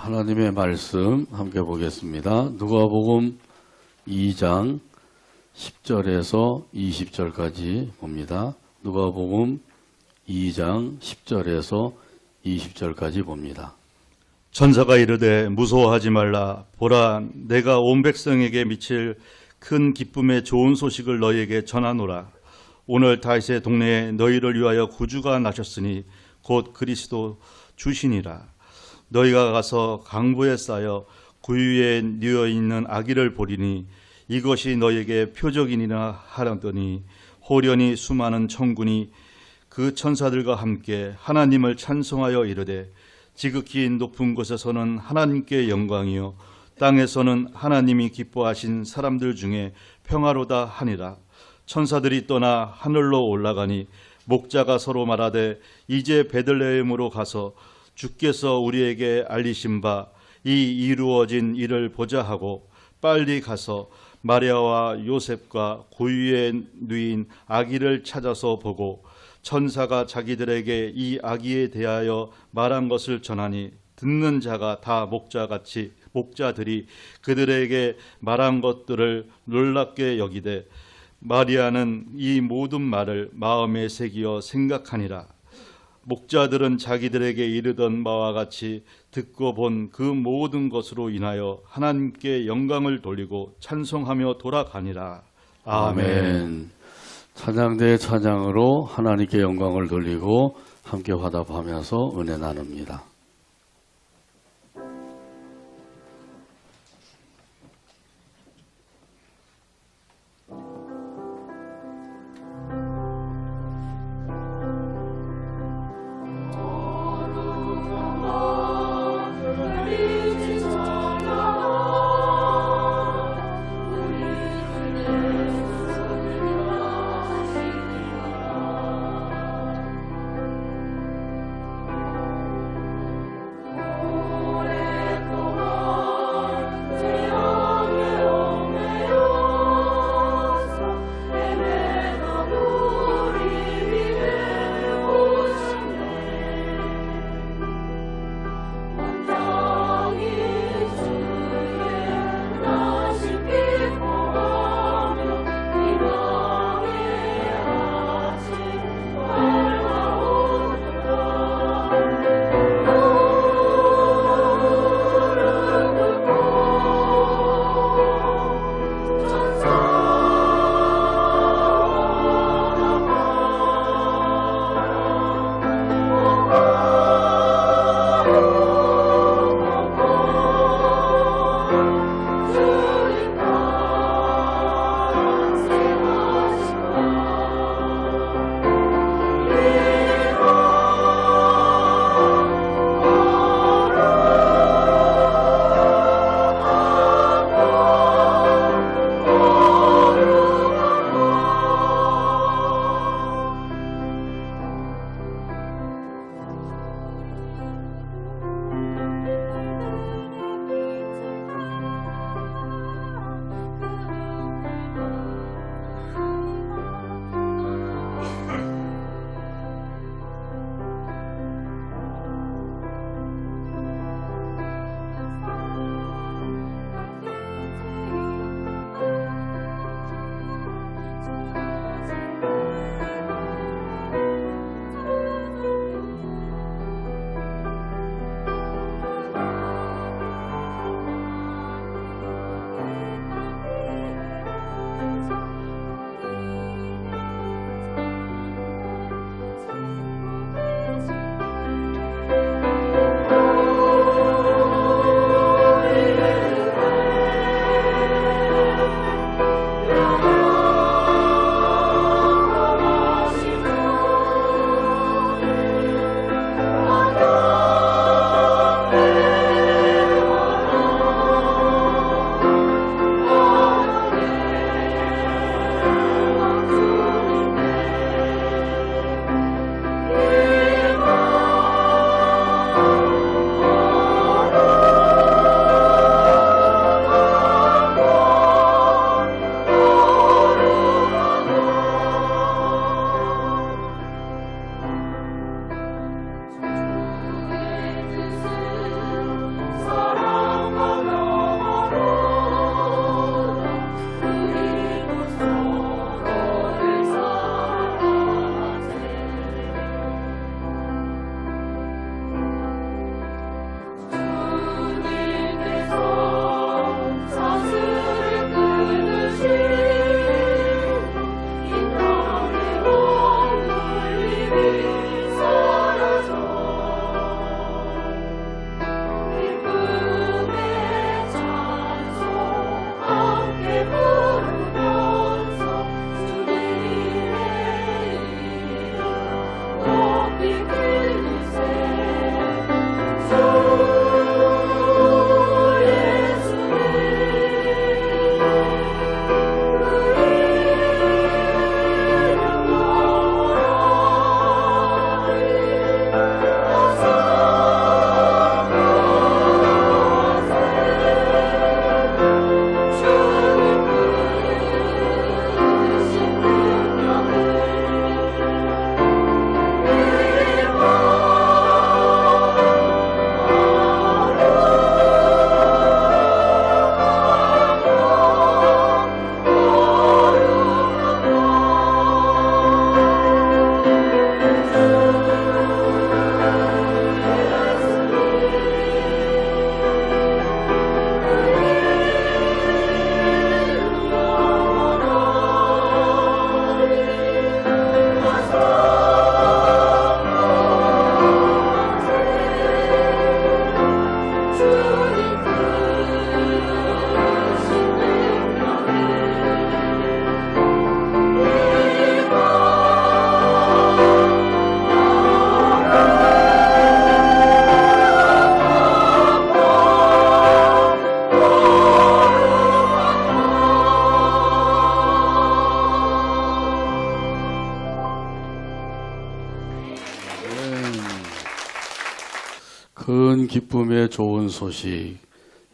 하나님의 말씀 함께 보겠습니다. 누가복음 2장 10절에서 20절까지 봅니다. 누가복음 2장 10절에서 20절까지 봅니다. 천사가 이르되 무서워하지 말라. 보라, 내가 온 백성에게 미칠 큰 기쁨의 좋은 소식을 너희에게 전하노라. 오늘 다윗의 동네에 너희를 위하여 구주가 나셨으니 곧 그리스도 주시니라. 너희가 가서 강보에 쌓여 구유에 뉘어 있는 아기를 보리니 이것이 너희에게 표적이니라 하더니 호련히 수많은 천군이 그 천사들과 함께 하나님을 찬송하여 이르되 지극히 높은 곳에서는 하나님께 영광이요 땅에서는 하나님이 기뻐하신 사람들 중에 평화로다 하니라. 천사들이 떠나 하늘로 올라가니 목자가 서로 말하되 이제 베들레헴으로 가서 주께서 우리에게 알리신 바 이 이루어진 일을 보자 하고 빨리 가서 마리아와 요셉과 구유에 누인 아기를 찾아서 보고 천사가 자기들에게 이 아기에 대하여 말한 것을 전하니 듣는 자가 다 목자들이 그들에게 말한 것들을 놀랍게 여기되 마리아는 이 모든 말을 마음에 새기어 생각하니라. 목자들은 자기들에게 이르던 바와 같이 듣고 본 그 모든 것으로 인하여 하나님께 영광을 돌리고 찬송하며 돌아가니라. 아멘. 찬양대의 찬양으로 하나님께 영광을 돌리고 함께 화답하면서 은혜 나눕니다. 큰 기쁨의 좋은 소식,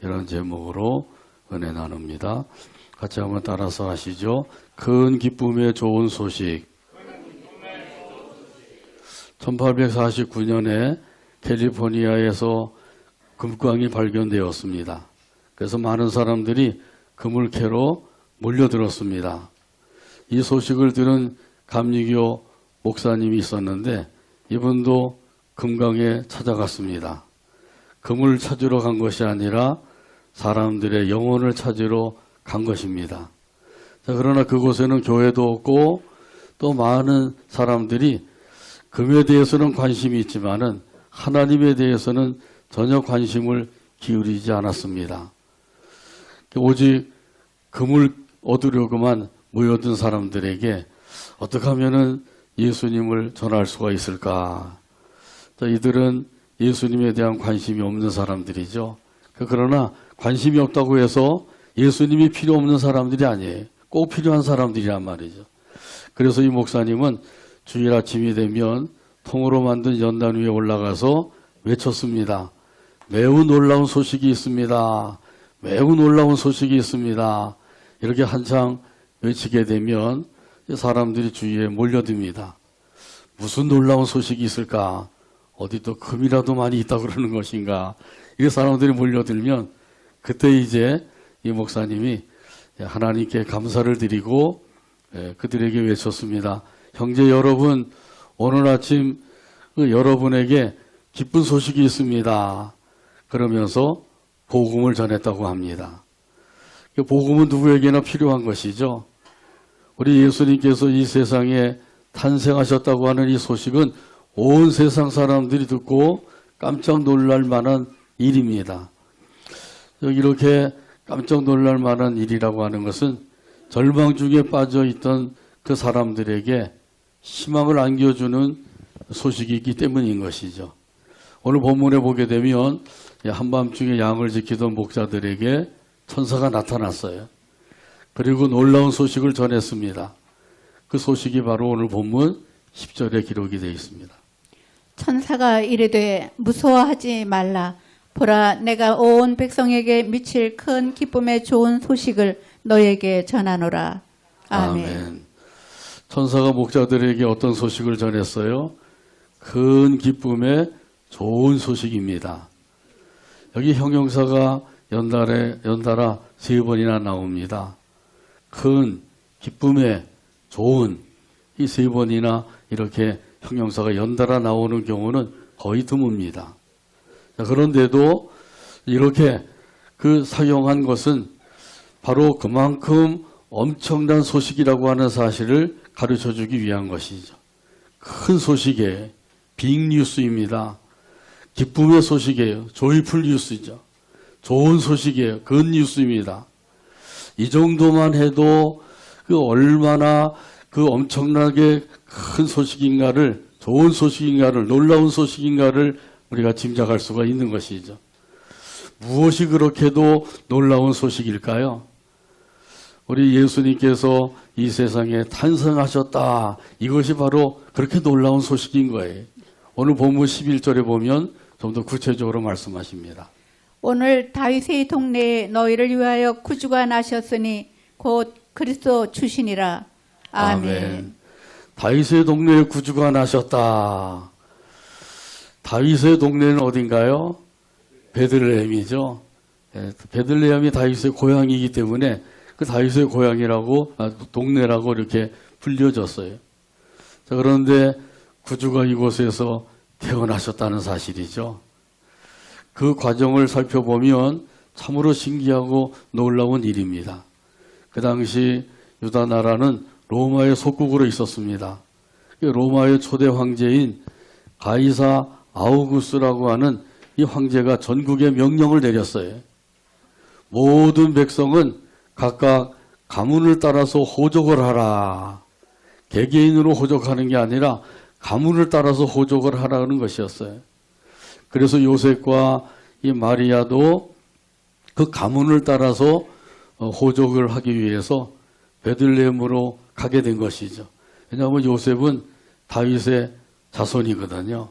이런 제목으로 은혜 나눕니다. 같이 한번 따라서 하시죠. 큰 기쁨의 좋은 소식. 1849년에 캘리포니아에서 금광이 발견되었습니다. 그래서 많은 사람들이 금을 캐러 몰려들었습니다. 이 소식을 들은 감리교 목사님이 있었는데 이분도 금강에 찾아갔습니다. 금을 찾으러 간 것이 아니라 사람들의 영혼을 찾으러 간 것입니다. 자, 그러나 그곳에는 교회도 없고 또 많은 사람들이 금에 대해서는 관심이 있지만은 하나님에 대해서는 전혀 관심을 기울이지 않았습니다. 오직 금을 얻으려고만 모여든 사람들에게 어떻게 하면은 예수님을 전할 수가 있을까? 자, 이들은 예수님에 대한 관심이 없는 사람들이죠. 그러나 관심이 없다고 해서 예수님이 필요 없는 사람들이 아니에요. 꼭 필요한 사람들이란 말이죠. 그래서 이 목사님은 주일 아침이 되면 통으로 만든 연단 위에 올라가서 외쳤습니다. 매우 놀라운 소식이 있습니다. 매우 놀라운 소식이 있습니다. 이렇게 한창 외치게 되면 사람들이 주위에 몰려듭니다. 무슨 놀라운 소식이 있을까? 어디 또 금이라도 많이 있다 그러는 것인가? 이 사람들이 몰려들면 그때 이제 이 목사님이 하나님께 감사를 드리고 그들에게 외쳤습니다. 형제 여러분, 오늘 아침 여러분에게 기쁜 소식이 있습니다. 그러면서 복음을 전했다고 합니다. 복음은 누구에게나 필요한 것이죠. 우리 예수님께서 이 세상에 탄생하셨다고 하는 이 소식은 온 세상 사람들이 듣고 깜짝 놀랄 만한 일입니다. 이렇게 깜짝 놀랄 만한 일이라고 하는 것은 절망 중에 빠져 있던 그 사람들에게 희망을 안겨주는 소식이 있기 때문인 것이죠. 오늘 본문에 보게 되면 한밤중에 양을 지키던 목자들에게 천사가 나타났어요. 그리고 놀라운 소식을 전했습니다. 그 소식이 바로 오늘 본문 10절에 기록이 되어 있습니다. 천사가 이르되 무서워하지 말라. 보라, 내가 온 백성에게 미칠 큰 기쁨의 좋은 소식을 너에게 전하노라. 아멘. 천사가 목자들에게 어떤 소식을 전했어요? 큰 기쁨의 좋은 소식입니다. 여기 형용사가 연달아 3번이나 나옵니다. 큰, 기쁨의, 좋은, 이 3번이나 이렇게 형용사가 연달아 나오는 경우는 거의 드뭅니다. 그런데도 이렇게 그 사용한 것은 바로 그만큼 엄청난 소식이라고 하는 사실을 가르쳐 주기 위한 것이죠. 큰 소식이에요. 빅뉴스입니다. 기쁨의 소식이에요. 조이풀 뉴스죠. 좋은 소식이에요. 굿뉴스입니다. 이 정도만 해도 그 얼마나 그 엄청나게 큰 소식인가를, 좋은 소식인가를, 놀라운 소식인가를 우리가 짐작할 수가 있는 것이죠. 무엇이 그렇게도 놀라운 소식일까요? 우리 예수님께서 이 세상에 탄생하셨다. 이것이 바로 그렇게 놀라운 소식인 거예요. 오늘 본문 11절에 보면 좀 더 구체적으로 말씀하십니다. 오늘 다윗의 동네에 너희를 위하여 구주가 나셨으니 곧 그리스도 주시니라. 아멘. 다윗의 동네에 구주가 나셨다. 다윗의 동네는 어딘가요? 베들레헴이죠. 베들레헴이 다윗의 고향이기 때문에 그 다윗의 고향이라고, 동네라고 이렇게 불려졌어요. 자, 그런데 구주가 이곳에서 태어나셨다는 사실이죠. 그 과정을 살펴보면 참으로 신기하고 놀라운 일입니다. 그 당시 유다 나라는 로마의 속국으로 있었습니다. 로마의 초대 황제인 가이사 아우구스라고 하는 이 황제가 전국에 명령을 내렸어요. 모든 백성은 각각 가문을 따라서 호족을 하라. 개개인으로 호족하는 게 아니라 가문을 따라서 호족을 하라는 것이었어요. 그래서 요셉과 이 마리아도 그 가문을 따라서 호족을 하기 위해서 베들레헴으로 가게 된 것이죠. 왜냐하면 요셉은 다윗의 자손이거든요.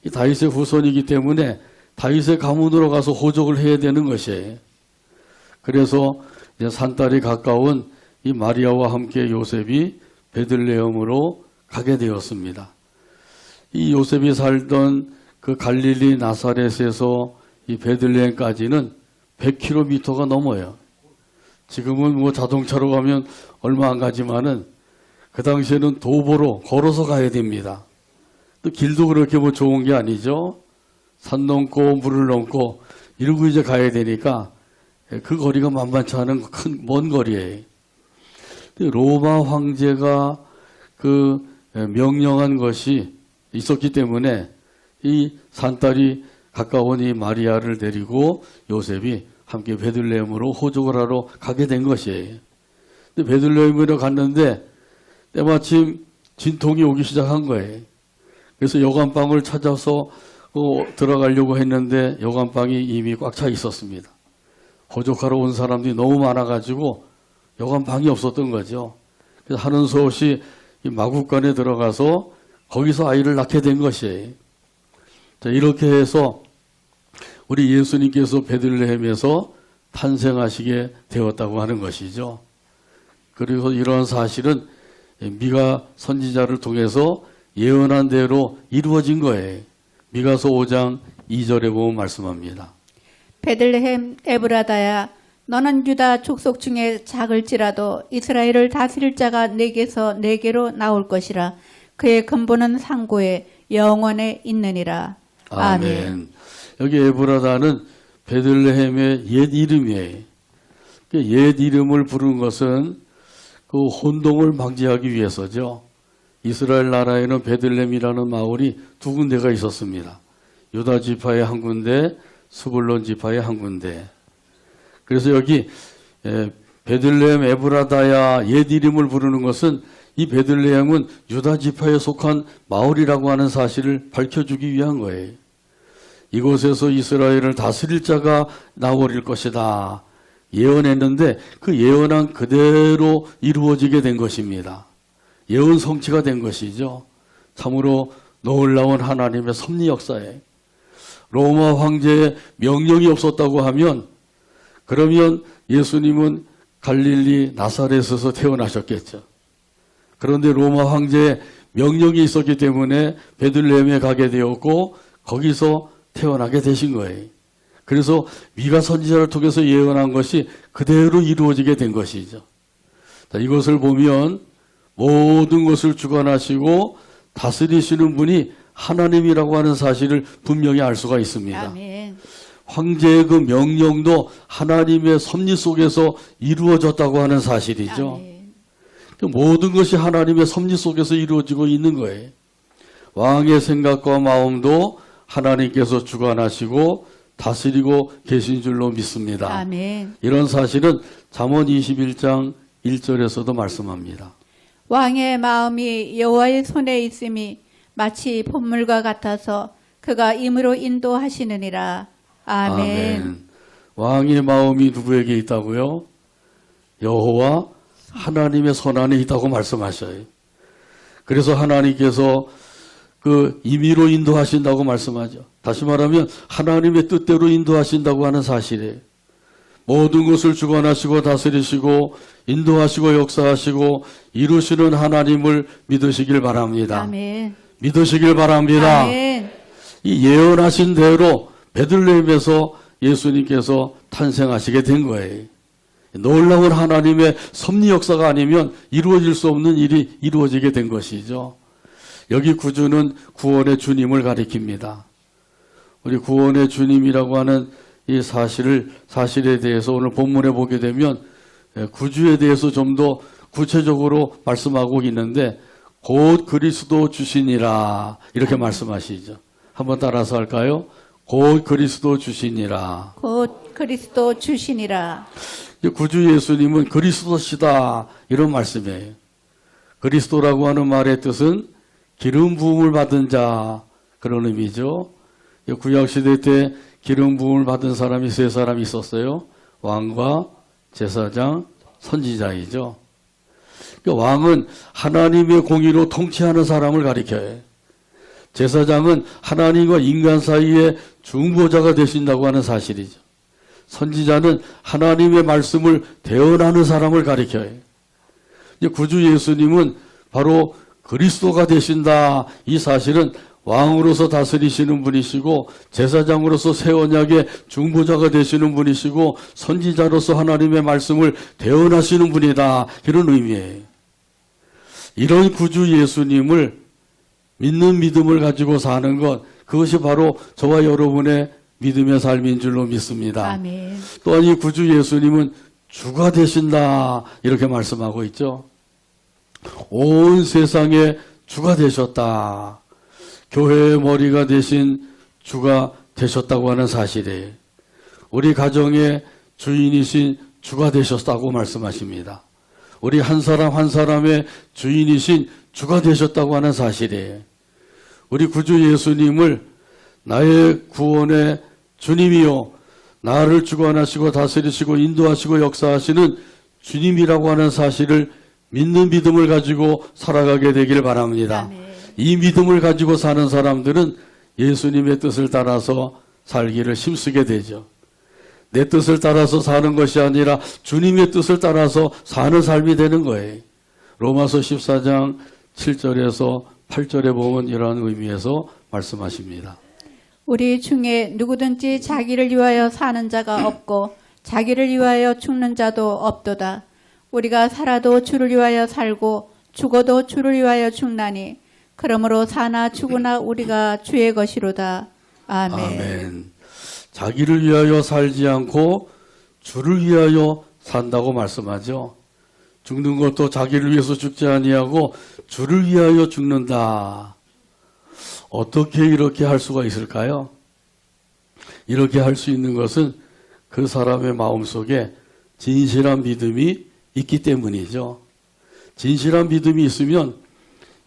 이 다윗의 후손이기 때문에 다윗의 가문으로 가서 호족을 해야 되는 것이에요. 그래서 이제 산딸이 가까운 이 마리아와 함께 요셉이 베들레헴으로 가게 되었습니다. 이 요셉이 살던 그 갈릴리 나사렛에서 이 베들레헴까지는 100km가 넘어요. 지금은 뭐 자동차로 가면 얼마 안 가지만은 그 당시에는 도보로 걸어서 가야 됩니다. 또 길도 그렇게 뭐 좋은 게 아니죠. 산 넘고 물을 넘고 이러고 이제 가야 되니까 그 거리가 만만치 않은 먼 거리예요. 로마 황제가 그 명령한 것이 있었기 때문에 이 산딸이 가까운 이 마리아를 데리고 요셉이 함께 베들레헴으로 호족을 하러 가게 된 것이에요. 근데 베들레헴으로 갔는데 때마침 진통이 오기 시작한 거예요. 그래서 여관방을 찾아서 들어가려고 했는데 여관방이 이미 꽉 차 있었습니다. 호족하러 온 사람들이 너무 많아가지고 여관방이 없었던 거죠. 그래서 하는 수 없이 이 마구간에 들어가서 거기서 아이를 낳게 된 것이에요. 자, 이렇게 해서 우리 예수님께서 베들레헴에서 탄생하시게 되었다고 하는 것이죠. 그리고 이러한 사실은 미가 선지자를 통해서 예언한 대로 이루어진 거예요. 미가서 5장 2절에 보면 말씀합니다. 베들레헴 에브라다야 너는 유다 족속 중에 작을지라도 이스라엘을 다스릴 자가 내게서 내게로 나올 것이라. 그의 근본은 상고에 영원에 있느니라. 아멘. 여기 에브라다는 베들레헴의 옛 이름이에요. 옛 이름을 부른 것은 그 혼동을 방지하기 위해서죠. 이스라엘 나라에는 베들레헴이라는 마을이 두 군데가 있었습니다. 유다 지파의 한 군데, 스불론 지파의 한 군데. 그래서 여기 베들레헴 에브라다야 옛 이름을 부르는 것은 이 베들레헴은 유다 지파에 속한 마을이라고 하는 사실을 밝혀주기 위한 거예요. 이곳에서 이스라엘을 다스릴 자가 나오릴 것이다. 예언했는데 그 예언한 그대로 이루어지게 된 것입니다. 예언 성취가 된 것이죠. 참으로 놀라운 하나님의 섭리 역사에 로마 황제의 명령이 없었다고 하면 그러면 예수님은 갈릴리 나사렛에서 태어나셨겠죠. 그런데 로마 황제의 명령이 있었기 때문에 베들레헴에 가게 되었고 거기서 태어나게 되신 거예요. 그래서 미가 선지자를 통해서 예언한 것이 그대로 이루어지게 된 것이죠. 자, 이것을 보면 모든 것을 주관하시고 다스리시는 분이 하나님이라고 하는 사실을 분명히 알 수가 있습니다. 아멘. 황제의 그 명령도 하나님의 섭리 속에서 이루어졌다고 하는 사실이죠. 아멘. 모든 것이 하나님의 섭리 속에서 이루어지고 있는 거예요. 왕의 생각과 마음도 하나님께서 주관하시고 다스리고 계신 줄로 믿습니다. 아멘. 이런 사실은 잠언 21장 1절에서도 말씀합니다. 왕의 마음이 여호와의 손에 있음이 마치 봇물과 같아서 그가 임으로 인도하시느니라. 아멘. 왕의 마음이 누구에게 있다고요? 여호와 하나님의 손 안에 있다고 말씀하셔요. 그래서 하나님께서 그 임의로 인도하신다고 말씀하죠. 다시 말하면 하나님의 뜻대로 인도하신다고 하는 사실이에요. 모든 것을 주관하시고 다스리시고 인도하시고 역사하시고 이루시는 하나님을 믿으시길 바랍니다. 아멘. 믿으시길 바랍니다. 아멘. 이 예언하신 대로 베들레헴에서 예수님께서 탄생하시게 된 거예요. 놀라운 하나님의 섭리 역사가 아니면 이루어질 수 없는 일이 이루어지게 된 것이죠. 여기 구주는 구원의 주님을 가리킵니다. 우리 구원의 주님이라고 하는 이 사실에 대해서 오늘 본문에 보게 되면 구주에 대해서 좀 더 구체적으로 말씀하고 있는데 곧 그리스도 주시니라 이렇게 말씀하시죠. 한번 따라서 할까요? 곧 그리스도 주시니라. 곧 그리스도 주시니라. 구주 예수님은 그리스도시다 이런 말씀이에요. 그리스도라고 하는 말의 뜻은 기름 부음을 받은 자 그런 의미죠. 구약 시대 때 기름 부음을 받은 사람이 세 사람이 있었어요. 왕과 제사장, 선지자이죠. 왕은 하나님의 공의로 통치하는 사람을 가리켜요. 제사장은 하나님과 인간 사이에 중보자가 되신다고 하는 사실이죠. 선지자는 하나님의 말씀을 대언하는 사람을 가리켜요. 구주 예수님은 바로 그리스도가 되신다. 이 사실은 왕으로서 다스리시는 분이시고 제사장으로서 새 언약의 중보자가 되시는 분이시고 선지자로서 하나님의 말씀을 대언하시는 분이다. 이런 의미예요. 이런 구주 예수님을 믿는 믿음을 가지고 사는 것, 그것이 바로 저와 여러분의 믿음의 삶인 줄로 믿습니다. 아멘. 또한 이 구주 예수님은 주가 되신다 이렇게 말씀하고 있죠. 온 세상의 주가 되셨다. 교회의 머리가 되신 주가 되셨다고 하는 사실이에요. 우리 가정의 주인이신 주가 되셨다고 말씀하십니다. 우리 한 사람 한 사람의 주인이신 주가 되셨다고 하는 사실이에요. 우리 구주 예수님을 나의 구원의 주님이요 나를 주관하시고 다스리시고 인도하시고 역사하시는 주님이라고 하는 사실을 믿는 믿음을 가지고 살아가게 되길 바랍니다. 아멘. 이 믿음을 가지고 사는 사람들은 예수님의 뜻을 따라서 살기를 힘쓰게 되죠. 내 뜻을 따라서 사는 것이 아니라 주님의 뜻을 따라서 사는 삶이 되는 거예요. 로마서 14장 7절에서 8절에 보면 이러한 의미에서 말씀하십니다. 우리 중에 누구든지 자기를 위하여 사는 자가 없고 자기를 위하여 죽는 자도 없도다. 우리가 살아도 주를 위하여 살고 죽어도 주를 위하여 죽나니 그러므로 사나 죽으나 우리가 주의 것이로다. 아멘. 아멘. 자기를 위하여 살지 않고 주를 위하여 산다고 말씀하죠. 죽는 것도 자기를 위해서 죽지 아니하고 주를 위하여 죽는다. 어떻게 이렇게 할 수가 있을까요? 이렇게 할 수 있는 것은 그 사람의 마음속에 진실한 믿음이 있기 때문이죠. 진실한 믿음이 있으면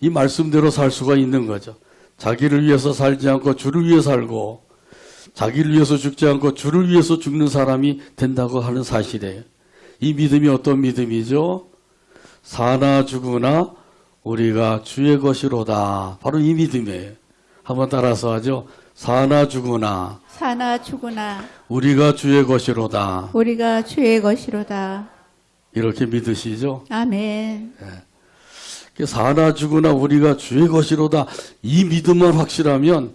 이 말씀대로 살 수가 있는 거죠. 자기를 위해서 살지 않고 주를 위해 살고 자기를 위해서 죽지 않고 주를 위해서 죽는 사람이 된다고 하는 사실이에요. 이 믿음이 어떤 믿음이죠? 사나 죽으나 우리가 주의 것이로다. 바로 이 믿음이에요. 한번 따라서 하죠. 사나 죽으나 사나 죽으나 우리가 주의 것이로다. 우리가 주의 것이로다. 이렇게 믿으시죠? 아멘. 사나 죽으나 우리가 주의 것이로다. 이 믿음만 확실하면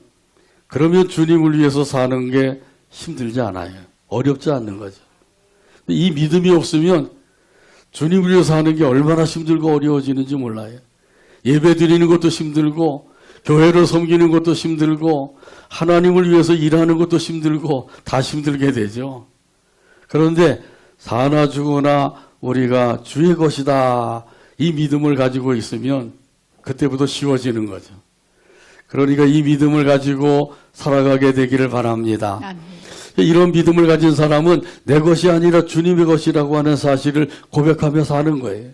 그러면 주님을 위해서 사는 게 힘들지 않아요. 어렵지 않는 거죠. 이 믿음이 없으면 주님을 위해서 사는 게 얼마나 힘들고 어려워지는지 몰라요. 예배 드리는 것도 힘들고 교회를 섬기는 것도 힘들고 하나님을 위해서 일하는 것도 힘들고 다 힘들게 되죠. 그런데 사나 죽으나 우리가 주의 것이다. 이 믿음을 가지고 있으면 그때부터 쉬워지는 거죠. 그러니까 이 믿음을 가지고 살아가게 되기를 바랍니다. 아멘. 이런 믿음을 가진 사람은 내 것이 아니라 주님의 것이라고 하는 사실을 고백하며 사는 거예요.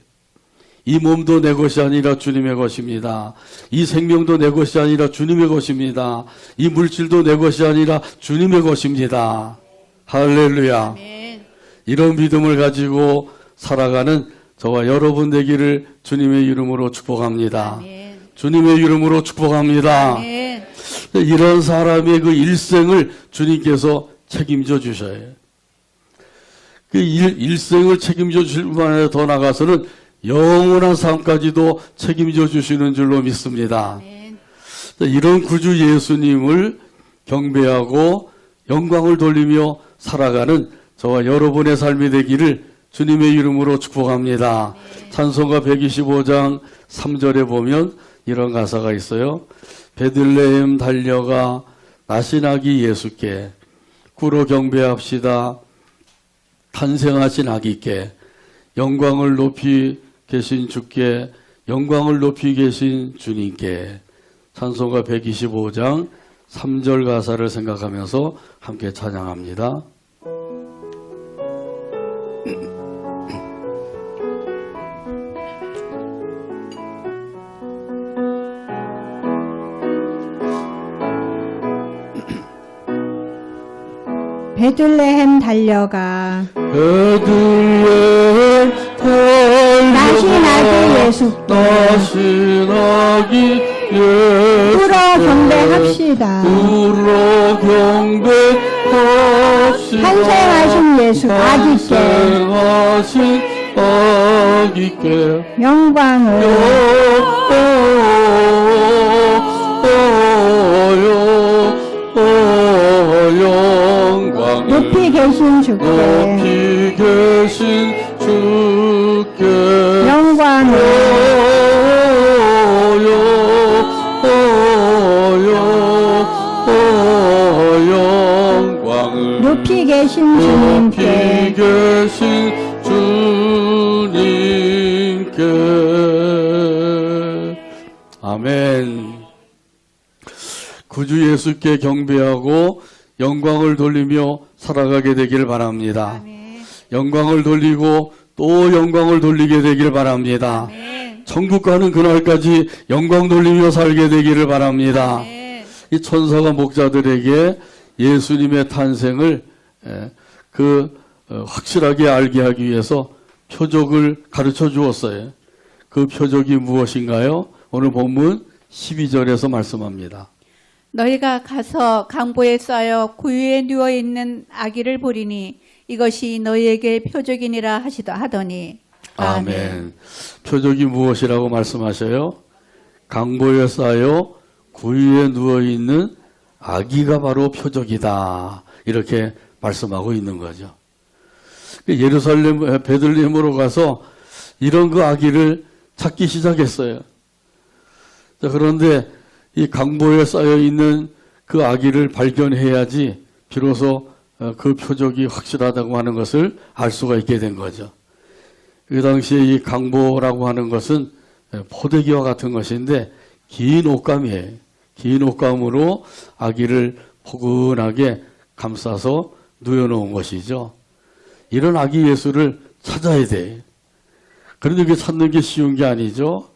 이 몸도 내 것이 아니라 주님의 것입니다. 이 생명도 내 것이 아니라 주님의 것입니다. 이 물질도 내 것이 아니라 주님의 것입니다. 할렐루야. 아멘. 이런 믿음을 가지고 살아가는 저와 여러분 되기를 주님의 이름으로 축복합니다. 아멘. 주님의 이름으로 축복합니다. 아멘. 이런 사람의 그 일생을 주님께서 책임져 주셔요. 그 일생을 책임져 주실 뿐 아니라 더 나아가서는 영원한 삶까지도 책임져 주시는 줄로 믿습니다. 아멘. 이런 구주 예수님을 경배하고 영광을 돌리며 살아가는 저와 여러분의 삶이 되기를 주님의 이름으로 축복합니다. 찬송가 125장 3절에 보면 이런 가사가 있어요. 베들레헴 달려가 나신 아기 예수께 구로 경배합시다. 탄생하신 아기께 영광을 높이 계신 주께 영광을 높이 계신 주님께 찬송가 125장 3절 가사를 생각하면서 함께 찬양합니다. 베들레헴 달려가 베들레헴 다시 나게 예수께 다시 나기 불어 경배합시다. 불어 경배합시다. 탄생하신 예수 아기께 탄생하신 아기께 영광을 영광을 높이 계신 주께 높이 계신 주께 영광을 영광을 높이 계신 높이 주님께 계신 주님께 아멘. 구주 예수께 경배하고 영광을 돌리며 살아가게 되길 바랍니다. 영광을 돌리고 또 영광을 돌리게 되길 바랍니다. 천국 가는 그날까지 영광 돌리며 살게 되기를 바랍니다. 이 천사가 목자들에게 예수님의 탄생을 확실하게 알게 하기 위해서 표적을 가르쳐 주었어요. 그 표적이 무엇인가요? 오늘 본문 12절에서 말씀합니다. 너희가 가서 강보에 쌓여 구유에 누워 있는 아기를 보리니 이것이 너희에게 표적이니라 하더니 아멘. 표적이 무엇이라고 말씀하셔요? 강보에 쌓여 구유에 누워있는 아기가 바로 표적이다. 이렇게 말씀하고 있는 거죠. 예루살렘, 베들레헴으로 가서 이런 그 아기를 찾기 시작했어요. 자, 그런데 이 강보에 쌓여있는 그 아기를 발견해야지 비로소 그 표적이 확실하다고 하는 것을 알 수가 있게 된 거죠. 그 당시에 이 강보라고 하는 것은 포대기와 같은 것인데 긴 옷감이에요. 긴 옷감으로 아기를 포근하게 감싸서 누워놓은 것이죠. 이런 아기 예수를 찾아야 돼. 그런데 그게 찾는 게 쉬운 게 아니죠.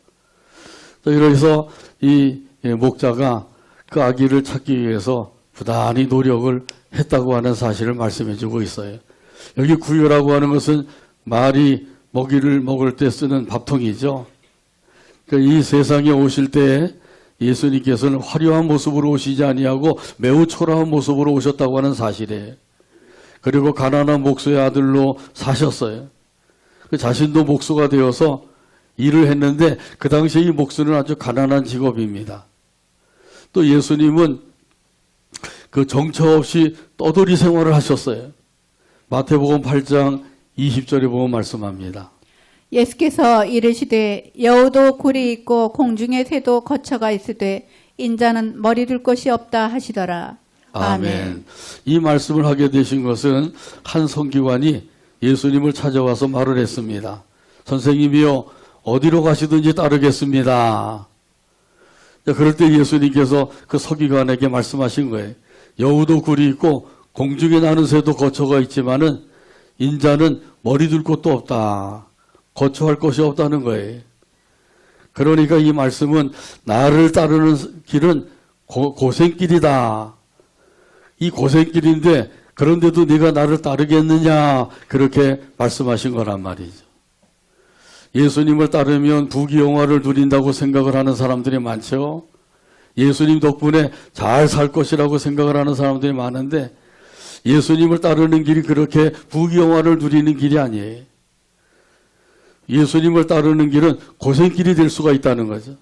그래서 이 목자가 그 아기를 찾기 위해서 부단히 노력을 했다고 하는 사실을 말씀해 주고 있어요. 여기 구유라고 하는 것은 말이 먹이를 먹을 때 쓰는 밥통이죠. 그러니까 이 세상에 오실 때 예수님께서는 화려한 모습으로 오시지 아니하고 매우 초라한 모습으로 오셨다고 하는 사실이에요. 그리고 가난한 목수의 아들로 사셨어요. 그 자신도 목수가 되어서 일을 했는데 그 당시에 이 목수는 아주 가난한 직업입니다. 또 예수님은 그 정처 없이 떠돌이 생활을 하셨어요. 마태복음 8장 20절에 보면 말씀합니다. 예수께서 이르시되 여우도 굴이 있고 공중의 새도 거처가 있으되 인자는 머리 둘 곳이 없다 하시더라. 아멘. 이 말씀을 하게 되신 것은 한 성기관이 예수님을 찾아와서 말을 했습니다. 선생님이요, 어디로 가시든지 따르겠습니다. 그럴 때 예수님께서 그 서기관에게 말씀하신 거예요. 여우도 굴이 있고 공중에 나는 새도 거처가 있지만은 인자는 머리 둘 곳도 없다. 거처할 곳이 없다는 거예요. 그러니까 이 말씀은 나를 따르는 길은 고생길이다. 이 고생길인데 그런데도 네가 나를 따르겠느냐, 그렇게 말씀하신 거란 말이죠. 예수님을 따르면 부귀영화를 누린다고 생각을 하는 사람들이 많죠. 예수님 덕분에 잘 살 것이라고 생각을 하는 사람들이 많은데 예수님을 따르는 길이 그렇게 부귀영화를 누리는 길이 아니에요. 예수님을 따르는 길은 고생길이 될 수가 있다는 거죠.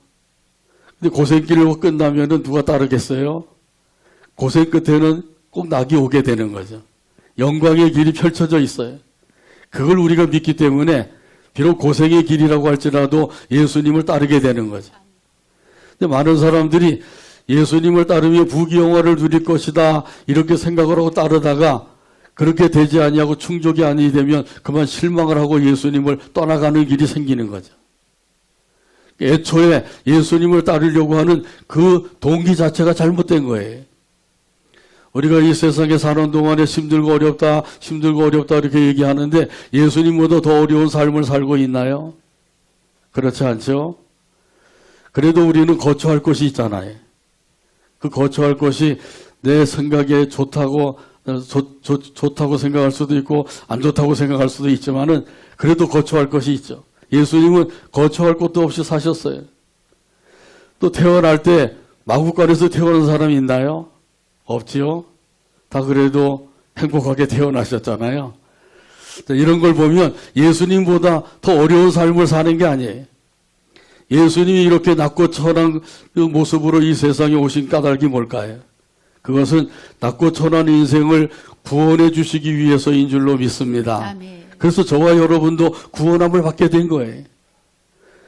근데 고생길을 끝나면은 누가 따르겠어요? 고생 끝에는 꼭 낙이 오게 되는 거죠. 영광의 길이 펼쳐져 있어요. 그걸 우리가 믿기 때문에 비록 고생의 길이라고 할지라도 예수님을 따르게 되는 거죠. 근데 많은 사람들이 예수님을 따르며 부귀영화를 누릴 것이다 이렇게 생각을 하고 따르다가 그렇게 되지 아니하고 충족이 아니 되면 그만 실망을 하고 예수님을 떠나가는 길이 생기는 거죠. 애초에 예수님을 따르려고 하는 그 동기 자체가 잘못된 거예요. 우리가 이 세상에 사는 동안에 힘들고 어렵다 이렇게 얘기하는데 예수님보다 더 어려운 삶을 살고 있나요? 그렇지 않죠? 그래도 우리는 거처할 곳이 있잖아요. 그 거처할 곳이 내 생각에 좋다고 생각할 수도 있고 안 좋다고 생각할 수도 있지만은 그래도 거처할 것이 있죠. 예수님은 거처할 곳도 없이 사셨어요. 또 태어날 때 마구간에서 태어난 사람이 있나요? 없지요. 다 그래도 행복하게 태어나셨잖아요. 이런 걸 보면 예수님보다 더 어려운 삶을 사는 게 아니에요. 예수님이 이렇게 낮고 천한 그 모습으로 이 세상에 오신 까닭이 뭘까요? 그것은 낮고 천한 인생을 구원해 주시기 위해서인 줄로 믿습니다. 아멘. 그래서 저와 여러분도 구원함을 받게 된 거예요.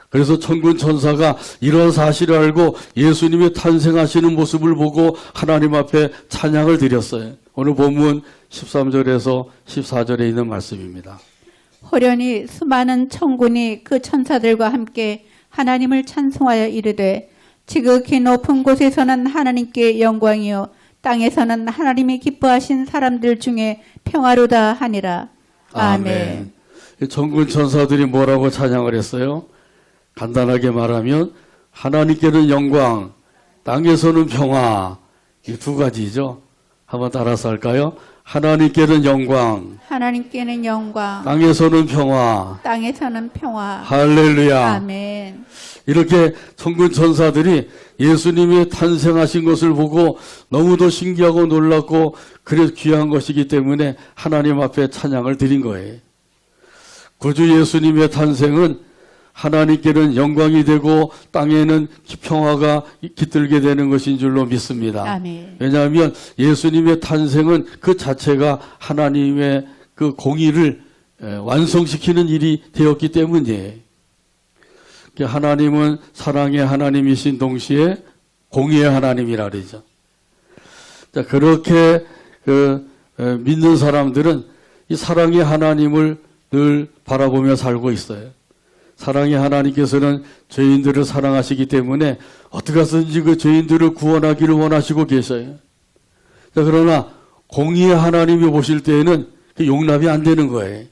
그래서 천군 천사가 이런 사실을 알고 예수님이 탄생하시는 모습을 보고 하나님 앞에 찬양을 드렸어요. 오늘 본문 13절에서 14절에 있는 말씀입니다. 호련히 수많은 천군이 그 천사들과 함께 하나님을 찬송하여 이르되 지극히 높은 곳에서는 하나님께 영광이요 땅에서는 하나님이 기뻐하신 사람들 중에 평화로다 하니라. 아멘. 천군 천사들이 뭐라고 찬양을 했어요? 간단하게 말하면 하나님께는 영광, 땅에서는 평화. 이 두 가지죠. 한번 따라서 할까요? 하나님께는 영광, 하나님께는 영광, 땅에서는 평화. 땅에서는 평화. 할렐루야. 아멘. 이렇게 천군 천사들이 예수님이 탄생하신 것을 보고 너무도 신기하고 놀랍고 그래서 귀한 것이기 때문에 하나님 앞에 찬양을 드린 거예요. 구주 예수님의 탄생은 하나님께는 영광이 되고 땅에는 평화가 깃들게 되는 것인 줄로 믿습니다. 아멘. 왜냐하면 예수님의 탄생은 그 자체가 하나님의 그 공의를 완성시키는 일이 되었기 때문이에요. 하나님은 사랑의 하나님이신 동시에 공의의 하나님이라 그러죠. 자, 그렇게 믿는 사람들은 이 사랑의 하나님을 늘 바라보며 살고 있어요. 사랑의 하나님께서는 죄인들을 사랑하시기 때문에 어떻게 해서든지 그 죄인들을 구원하기를 원하시고 계셔요. 자, 그러나 공의의 하나님이 보실 때에는 용납이 안 되는 거예요.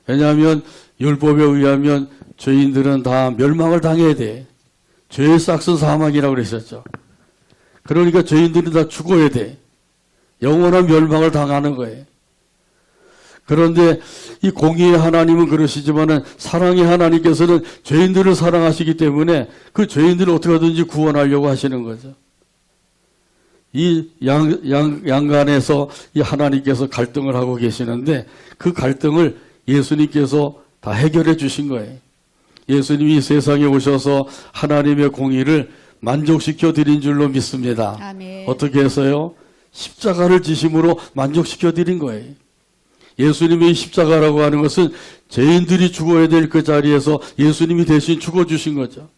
왜냐하면 율법에 의하면 죄인들은 다 멸망을 당해야 돼. 죄의 싹은 사망이라고 그러셨죠. 그러니까 죄인들은 다 죽어야 돼. 영원한 멸망을 당하는 거예요. 그런데 이 공의의 하나님은 그러시지만은 사랑의 하나님께서는 죄인들을 사랑하시기 때문에 그 죄인들을 어떻게 하든지 구원하려고 하시는 거죠. 이 양간에서 이 하나님께서 갈등을 하고 계시는데 그 갈등을 예수님께서 다 해결해 주신 거예요. 예수님이 세상에 오셔서 하나님의 공의를 만족시켜 드린 줄로 믿습니다. 아멘. 어떻게 해서요? 십자가를 지심으로 만족시켜 드린 거예요. 예수님의 십자가라고 하는 것은 죄인들이 죽어야 될 그 자리에서 예수님이 대신 죽어주신 거죠.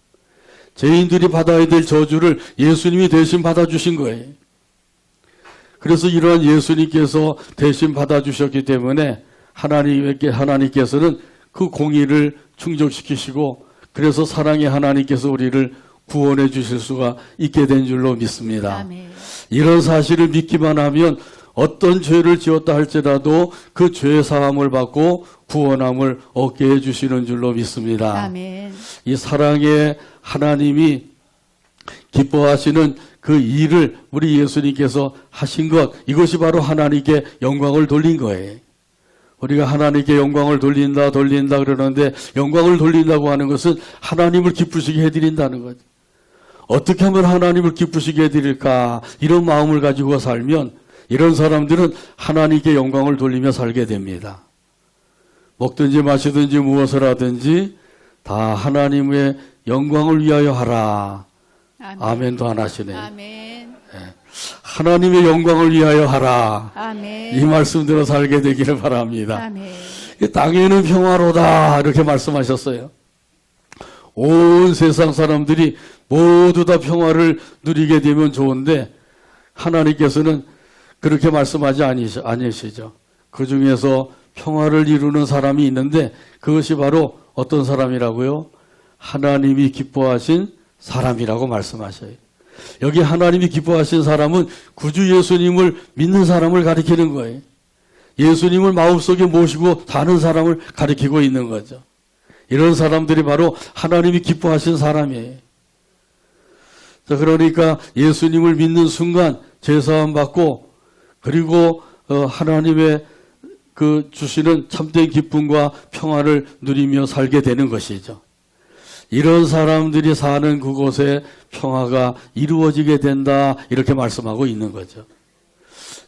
죄인들이 받아야 될 저주를 예수님이 대신 받아주신 거예요. 그래서 이러한 예수님께서 대신 받아주셨기 때문에 하나님께서는 그 공의를 충족시키시고 그래서 사랑의 하나님께서 우리를 구원해 주실 수가 있게 된 줄로 믿습니다. 아멘. 이런 사실을 믿기만 하면 어떤 죄를 지었다 할지라도 그 죄 사함을 받고 구원함을 얻게 해주시는 줄로 믿습니다. 아멘. 이 사랑의 하나님이 기뻐하시는 그 일을 우리 예수님께서 하신 것, 이것이 바로 하나님께 영광을 돌린 거예요. 우리가 하나님께 영광을 돌린다 그러는데 영광을 돌린다고 하는 것은 하나님을 기쁘시게 해드린다는 거죠. 어떻게 하면 하나님을 기쁘시게 해드릴까 이런 마음을 가지고 살면 이런 사람들은 하나님께 영광을 돌리며 살게 됩니다. 먹든지 마시든지 무엇을 하든지 다 하나님의 영광을 위하여 하라. 아멘. 아멘도 안 하시네. 아멘. 하나님의 영광을 위하여 하라. 아멘. 이 말씀대로 살게 되기를 바랍니다. 아멘. 이 땅에는 평화로다 이렇게 말씀하셨어요. 온 세상 사람들이 모두 다 평화를 누리게 되면 좋은데 하나님께서는 그렇게 말씀하지 아니시죠. 그 중에서 평화를 이루는 사람이 있는데 그것이 바로 어떤 사람이라고요? 하나님이 기뻐하신 사람이라고 말씀하셔요. 여기 하나님이 기뻐하신 사람은 구주 예수님을 믿는 사람을 가리키는 거예요. 예수님을 마음속에 모시고 사는 사람을 가리키고 있는 거죠. 이런 사람들이 바로 하나님이 기뻐하신 사람이에요. 자, 그러니까 예수님을 믿는 순간 죄사함 받고 그리고 하나님의 그 주시는 참된 기쁨과 평화를 누리며 살게 되는 것이죠. 이런 사람들이 사는 그곳에 평화가 이루어지게 된다 이렇게 말씀하고 있는 거죠.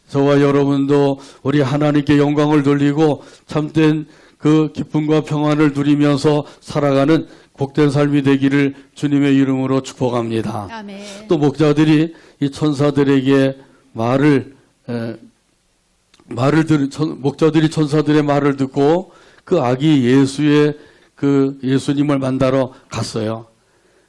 저와 여러분도 우리 하나님께 영광을 돌리고 참된 그 기쁨과 평안을 누리면서 살아가는 복된 삶이 되기를 주님의 이름으로 축복합니다. 아멘. 또 목자들이 이 천사들에게 목자들이 천사들의 말을 듣고 그 아기 예수님을 만나러 갔어요.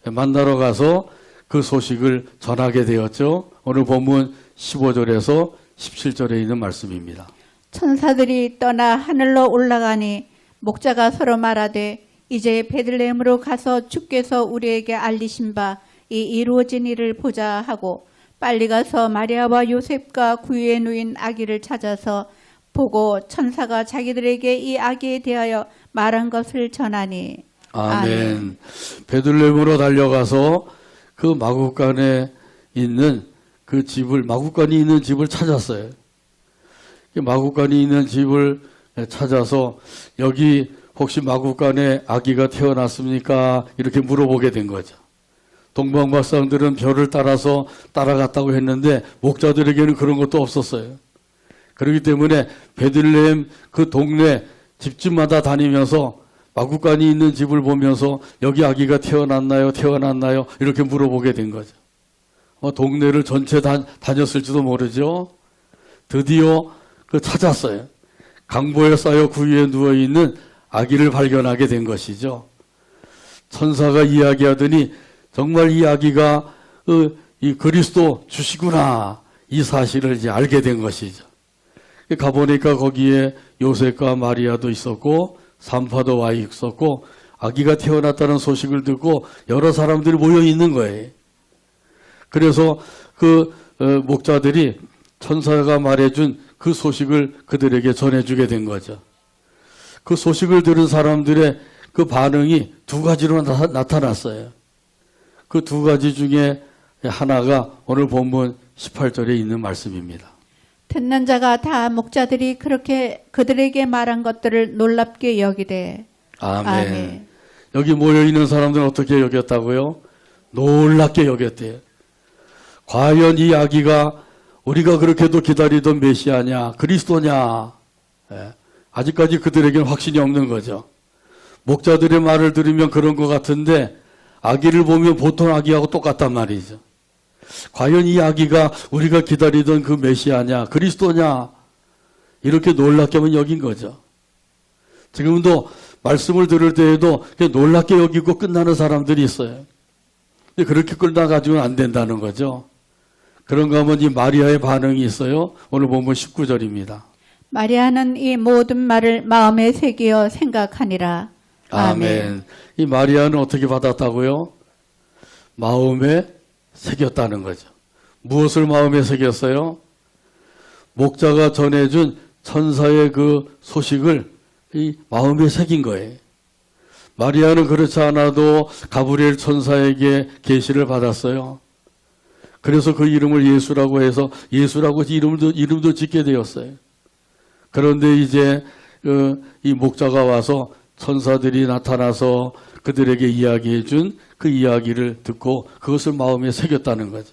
만나러 가서 그 소식을 전하게 되었죠. 오늘 본문 15절에서 17절에 있는 말씀입니다. 천사들이 떠나 하늘로 올라가니 목자가 서로 말하되 이제 베들레헴으로 가서 주께서 우리에게 알리신 바 이 이루어진 일을 보자 하고 빨리 가서 마리아와 요셉과 구유에 누인 아기를 찾아서 보고 천사가 자기들에게 이 아기에 대하여 말한 것을 전하니. 아멘. 베들레헴으로 달려가서 그 마구간에 있는 마구간이 있는 집을 찾았어요. 마구간이 있는 집을 찾아서 여기 혹시 마구간에 아기가 태어났습니까? 이렇게 물어보게 된 거죠. 동방박사들은 별을 따라서 따라갔다고 했는데 목자들에게는 그런 것도 없었어요. 그렇기 때문에 베들레헴 그 동네 집집마다 다니면서 마구간이 있는 집을 보면서 여기 아기가 태어났나요? 이렇게 물어보게 된 거죠. 동네를 전체 다녔을지도 모르죠. 드디어 찾았어요. 강보에 쌓여 구유에 누워있는 아기를 발견하게 된 것이죠. 천사가 이야기하더니 정말 이 아기가 이 그리스도 주시구나 이 사실을 이제 알게 된 것이죠. 가보니까 거기에 요셉과 마리아도 있었고 산파도 와 있었고 아기가 태어났다는 소식을 듣고 여러 사람들이 모여 있는 거예요. 그래서 목자들이 천사가 말해준 그 소식을 그들에게 전해주게 된 거죠. 그 소식을 들은 사람들의 그 반응이 두 가지로 나타났어요. 그 두 가지 중에 하나가 오늘 본문 18절에 있는 말씀입니다. 듣는 자가 다 목자들이 그렇게 그들에게 말한 것들을 놀랍게 여기되. 아멘. 여기 모여있는 사람들은 어떻게 여겼다고요? 놀랍게 여겼대요. 과연 이 아기가 우리가 그렇게도 기다리던 메시아냐, 그리스도냐. 아직까지 그들에게는 확신이 없는 거죠. 목자들의 말을 들으면 그런 것 같은데 아기를 보면 보통 아기하고 똑같단 말이죠. 과연 이 아기가 우리가 기다리던 그 메시아냐, 그리스도냐, 이렇게 놀랍게만 여긴 거죠. 지금도 말씀을 들을 때에도 놀랍게 여기고 끝나는 사람들이 있어요. 근데 그렇게 끝나가지고는 안 된다는 거죠. 그런가 하면 이 마리아의 반응이 있어요. 오늘 본문 19절입니다. 마리아는 이 모든 말을 마음에 새기어 생각하니라. 아멘. 이 마리아는 어떻게 받았다고요? 마음에 새겼다는 거죠. 무엇을 마음에 새겼어요? 목자가 전해준 천사의 그 소식을 이 마음에 새긴 거예요. 마리아는 그렇지 않아도 가브리엘 천사에게 계시를 받았어요. 그래서 그 이름을 예수라고 해서 예수라고 이름도 짓게 되었어요. 그런데 이제 이 목자가 와서 천사들이 나타나서 그들에게 이야기해 준 그 이야기를 듣고 그것을 마음에 새겼다는 거죠.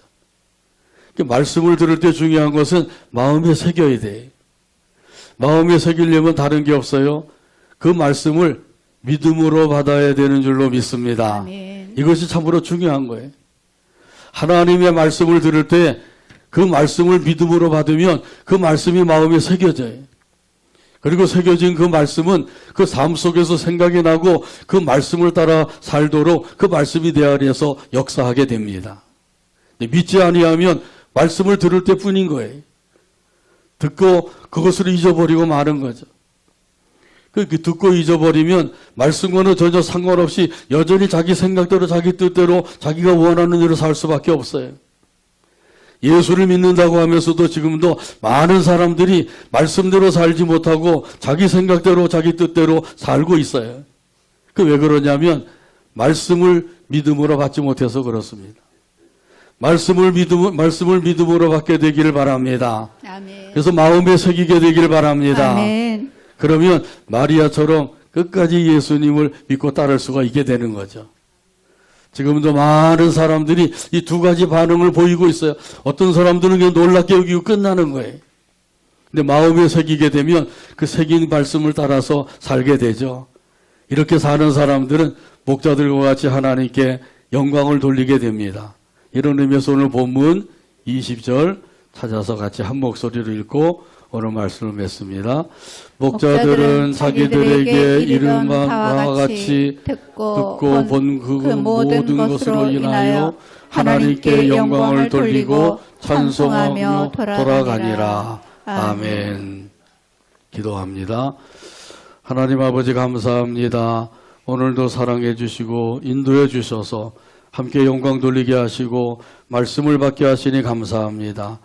말씀을 들을 때 중요한 것은 마음에 새겨야 돼. 마음에 새기려면 다른 게 없어요. 그 말씀을 믿음으로 받아야 되는 줄로 믿습니다. 아멘. 이것이 참으로 중요한 거예요. 하나님의 말씀을 들을 때 그 말씀을 믿음으로 받으면 그 말씀이 마음에 새겨져요. 그리고 새겨진 그 말씀은 그 삶 속에서 생각이 나고 그 말씀을 따라 살도록 그 말씀이 내 안에서 역사하게 됩니다. 믿지 아니하면 말씀을 들을 때뿐인 거예요. 듣고 그것을 잊어버리고 마는 거죠. 듣고 잊어버리면 말씀과는 전혀 상관없이 여전히 자기 생각대로 자기 뜻대로 자기가 원하는 대로 살 수밖에 없어요. 예수를 믿는다고 하면서도 지금도 많은 사람들이 말씀대로 살지 못하고 자기 생각대로 자기 뜻대로 살고 있어요. 그 왜 그러냐면 말씀을 믿음으로 받지 못해서 그렇습니다. 말씀을 믿음으로 받게 되기를 바랍니다. 아멘. 그래서 마음에 새기게 되기를 바랍니다. 아멘. 그러면 마리아처럼 끝까지 예수님을 믿고 따를 수가 있게 되는 거죠. 지금도 많은 사람들이 이 두 가지 반응을 보이고 있어요. 어떤 사람들은 그냥 놀랍게 여기고 끝나는 거예요. 근데 마음에 새기게 되면 그 새긴 말씀을 따라서 살게 되죠. 이렇게 사는 사람들은 목자들과 같이 하나님께 영광을 돌리게 됩니다. 이런 의미에서 오늘 본문 20절 찾아서 같이 한 목소리로 읽고 오늘 말씀을 맺습니다. 목자들은 자기들에게 이른 바와 같이 듣고 본 그 모든 것으로 인하여 하나님께 영광을 돌리고 찬송하며 돌아가니라. 아멘. 기도합니다. 하나님 아버지 감사합니다. 오늘도 사랑해 주시고 인도해 주셔서 함께 영광 돌리게 하시고 말씀을 받게 하시니 감사합니다.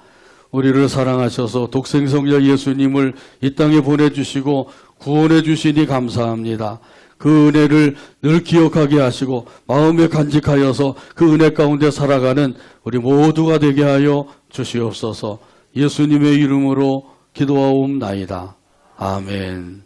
우리를 사랑하셔서 독생성자 예수님을 이 땅에 보내주시고 구원해 주시니 감사합니다. 그 은혜를 늘 기억하게 하시고 마음에 간직하여서 그 은혜 가운데 살아가는 우리 모두가 되게 하여 주시옵소서. 예수님의 이름으로 기도하옵나이다. 아멘.